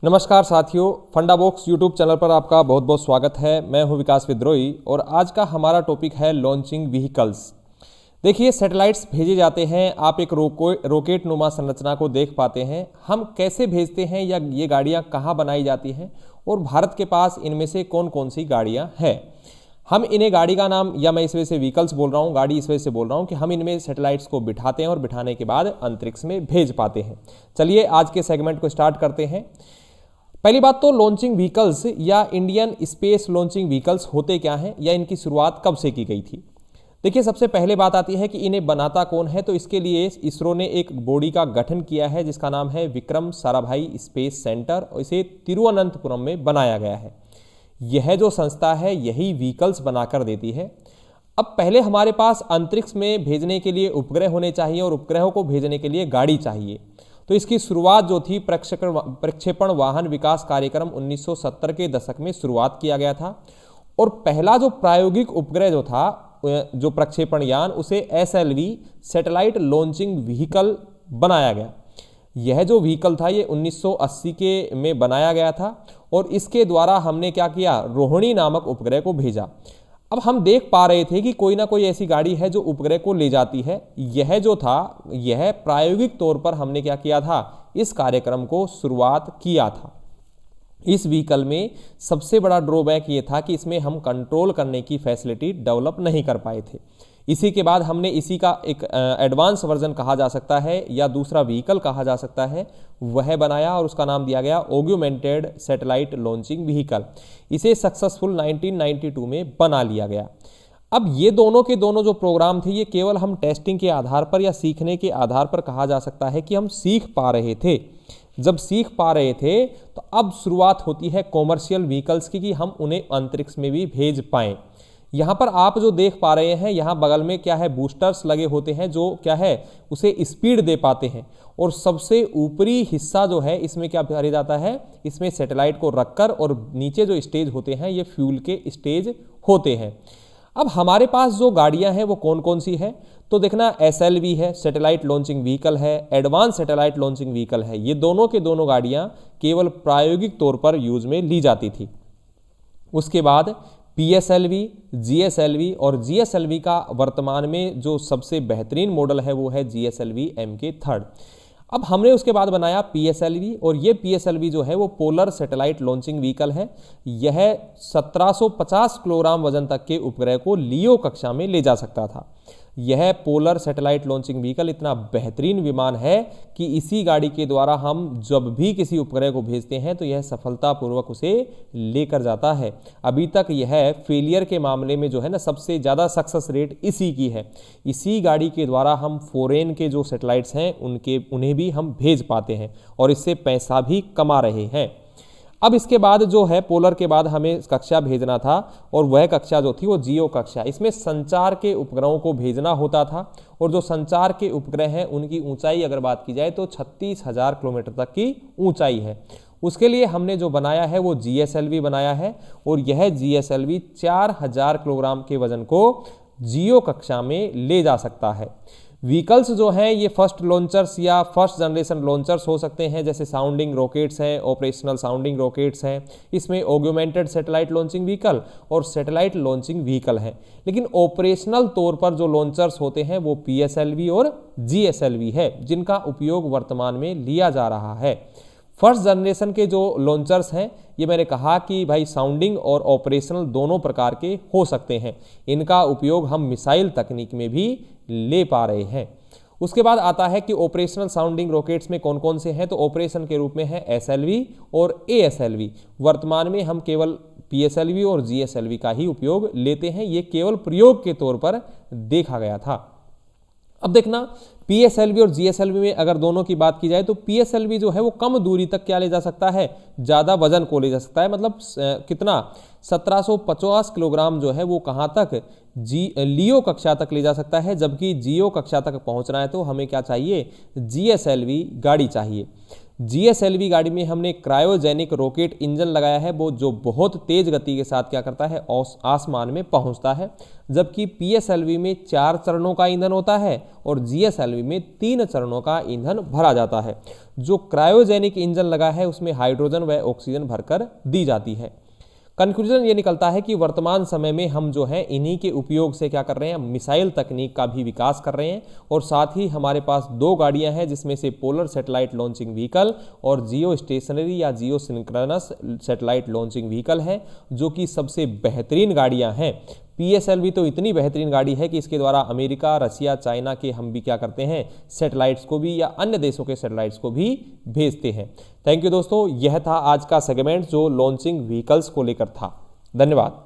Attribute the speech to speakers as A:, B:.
A: नमस्कार साथियों, फंडा बॉक्स यूट्यूब चैनल पर आपका बहुत बहुत स्वागत है। मैं हूं विकास विद्रोही और आज का हमारा टॉपिक है लॉन्चिंग व्हीकल्स। देखिए, सैटेलाइट्स भेजे जाते हैं, आप एक रॉकेट नुमा संरचना को देख पाते हैं। हम कैसे भेजते हैं या ये गाड़ियां कहाँ बनाई जाती हैं और भारत के पास इनमें से कौन कौन सी गाड़ियाँ हैं। हम इन्हें गाड़ी का नाम, या मैं इस वजह से व्हीकल्स बोल रहा हूँ, गाड़ी इस वजह से बोल रहा हूँ कि हम इनमें सैटेलाइट्स को बिठाते हैं और बिठाने के बाद अंतरिक्ष में भेज पाते हैं। चलिए आज के सेगमेंट को स्टार्ट करते हैं। पहली बात तो लॉन्चिंग व्हीकल्स या इंडियन स्पेस लॉन्चिंग व्हीकल्स होते क्या हैं या इनकी शुरुआत कब से की गई थी। देखिए, सबसे पहले बात आती है कि इन्हें बनाता कौन है। तो इसके लिए इसरो ने एक बॉडी का गठन किया है जिसका नाम है विक्रम साराभाई स्पेस सेंटर, और इसे तिरुवनंतपुरम में बनाया गया है। यह जो संस्था है यही व्हीकल्स बनाकर देती है। अब पहले हमारे पास अंतरिक्ष में भेजने के लिए उपग्रह होने चाहिए और उपग्रहों को भेजने के लिए गाड़ी चाहिए। तो इसकी शुरुआत जो थी प्रक्षेपण वाहन विकास कार्यक्रम 1970 के दशक में शुरुआत किया गया था। और पहला जो प्रायोगिक उपग्रह जो था, जो प्रक्षेपण यान, उसे SLV सैटेलाइट लॉन्चिंग व्हीकल बनाया गया। यह जो व्हीकल था ये 1980 के में बनाया गया था और इसके द्वारा हमने क्या किया, रोहिणी नामक उपग्रह को भेजा। अब हम देख पा रहे थे कि कोई ना कोई ऐसी गाड़ी है जो उपग्रह को ले जाती है। यह जो था, यह प्रायोगिक तौर पर हमने क्या किया था, इस कार्यक्रम को शुरुआत किया था। इस व्हीकल में सबसे बड़ा ड्रॉबैक ये था कि इसमें हम कंट्रोल करने की फैसिलिटी डेवलप नहीं कर पाए थे। इसी के बाद हमने इसी का एक एडवांस वर्जन कहा जा सकता है या दूसरा व्हीकल कहा जा सकता है, वह बनाया और उसका नाम दिया गया ऑग्यूमेंटेड सैटेलाइट लॉन्चिंग व्हीकल। इसे सक्सेसफुल 1992 में बना लिया गया। अब ये दोनों के दोनों जो प्रोग्राम थे ये केवल हम टेस्टिंग के आधार पर या सीखने के आधार पर कहा जा सकता है कि हम सीख पा रहे थे। जब सीख पा रहे थे तो अब शुरुआत होती है कॉमर्शियल व्हीकल्स की, कि हम उन्हें अंतरिक्ष में भी भेज पाएँ। यहाँ पर आप जो देख पा रहे हैं, यहाँ बगल में क्या है, बूस्टर्स लगे होते हैं जो क्या है, उसे स्पीड दे पाते हैं। और सबसे ऊपरी हिस्सा जो है इसमें क्या भरा जाता है, इसमें सैटेलाइट को रखकर, और नीचे जो स्टेज होते हैं ये फ्यूल के स्टेज होते हैं। अब हमारे पास जो गाड़ियाँ हैं वो कौन कौन सी है, तो देखना SLV है, सैटेलाइट लॉन्चिंग व्हीकल है, एडवांस सैटेलाइट लॉन्चिंग व्हीकल है। ये दोनों के दोनों गाड़ियाँ केवल प्रायोगिक तौर पर यूज में ली जाती थी। उसके बाद PSLV, GSLV, और GSLV का वर्तमान में जो सबसे बेहतरीन मॉडल है वो है GSLV MK3। अब हमने उसके बाद बनाया PSLV, और ये PSLV जो है वो पोलर सैटेलाइट लॉन्चिंग व्हीकल है। यह 1750 किलोग्राम वजन तक के उपग्रह को लियो कक्षा में ले जा सकता था। यह पोलर सैटेलाइट लॉन्चिंग व्हीकल इतना बेहतरीन विमान है कि इसी गाड़ी के द्वारा हम जब भी किसी उपग्रह को भेजते हैं तो यह सफलतापूर्वक उसे लेकर जाता है। अभी तक यह फेलियर के मामले में जो है ना, सबसे ज़्यादा सक्सेस रेट इसी की है। इसी गाड़ी के द्वारा हम फॉरेन के जो सैटेलाइट्स हैं उन्हें भी हम भेज पाते हैं और इससे पैसा भी कमा रहे हैं। अब इसके बाद जो है, पोलर के बाद हमें कक्षा भेजना था, और वह कक्षा जो थी वो जियो कक्षा। इसमें संचार के उपग्रहों को भेजना होता था, और जो संचार के उपग्रह हैं उनकी ऊंचाई अगर बात की जाए तो 36,000 किलोमीटर तक की ऊंचाई है। उसके लिए हमने जो बनाया है वो GSLV बनाया है, और यह GSLV 4000 किलोग्राम के वजन को जियो कक्षा में ले जा सकता है। व्हीकल्स जो हैं ये फर्स्ट लॉन्चर्स या फर्स्ट जनरेशन लॉन्चर्स हो सकते हैं, जैसे साउंडिंग रॉकेट्स हैं, ऑपरेशनल साउंडिंग रॉकेट्स हैं। इसमें ऑग्यूमेंटेड सैटेलाइट लॉन्चिंग व्हीकल और सैटेलाइट लॉन्चिंग व्हीकल है। लेकिन ऑपरेशनल तौर पर जो लॉन्चर्स होते हैं वो PSLV और GSLV है, जिनका उपयोग वर्तमान में लिया जा रहा है। फर्स्ट जनरेशन के जो लॉन्चर्स हैं, ये मैंने कहा कि भाई साउंडिंग और ऑपरेशनल दोनों प्रकार के हो सकते हैं। इनका उपयोग हम मिसाइल तकनीक में भी ले पा रहे हैं। उसके बाद आता है कि ऑपरेशनल साउंडिंग रॉकेट्स में कौन कौन से हैं, तो ऑपरेशन के रूप में है SLV और ASLV। वर्तमान में हम केवल PSLV और GSLV का ही उपयोग लेते हैं, ये केवल प्रयोग के तौर पर देखा गया था। अब देखना, PSLV और GSLV में अगर दोनों की बात की जाए तो PSLV जो है वो कम दूरी तक क्या ले जा सकता है, ज़्यादा वजन को ले जा सकता है। मतलब कितना, 1750 किलोग्राम जो है वो कहाँ तक, लियो कक्षा तक ले जा सकता है। जबकि जियो कक्षा तक पहुँचना है तो हमें क्या चाहिए, GSLV गाड़ी चाहिए। GSLV गाड़ी में हमने क्रायोजेनिक रॉकेट इंजन लगाया है, वो जो बहुत तेज गति के साथ क्या करता है, आसमान में पहुंचता है। जबकि PSLV में 4 चरणों का ईंधन होता है और GSLV में 3 चरणों का ईंधन भरा जाता है। जो क्रायोजेनिक इंजन लगा है उसमें हाइड्रोजन व ऑक्सीजन भरकर दी जाती है। कंक्लूजन ये निकलता है कि वर्तमान समय में हम जो है इन्हीं के उपयोग से क्या कर रहे हैं, मिसाइल तकनीक का भी विकास कर रहे हैं। और साथ ही हमारे पास 2 गाड़ियां हैं जिसमें से पोलर सैटेलाइट लॉन्चिंग व्हीकल और जियो स्टेशनरी या जियो सिंक्रोनस सैटेलाइट लॉन्चिंग व्हीकल है, जो कि सबसे बेहतरीन गाड़ियां हैं। PSLV तो इतनी बेहतरीन गाड़ी है कि इसके द्वारा अमेरिका, रशिया, चाइना के हम भी क्या करते हैं, सैटेलाइट्स को भी या अन्य देशों के सैटेलाइट्स को भी भेजते हैं। थैंक यू दोस्तों, यह था आज का सेगमेंट जो लॉन्चिंग व्हीकल्स को लेकर था। धन्यवाद।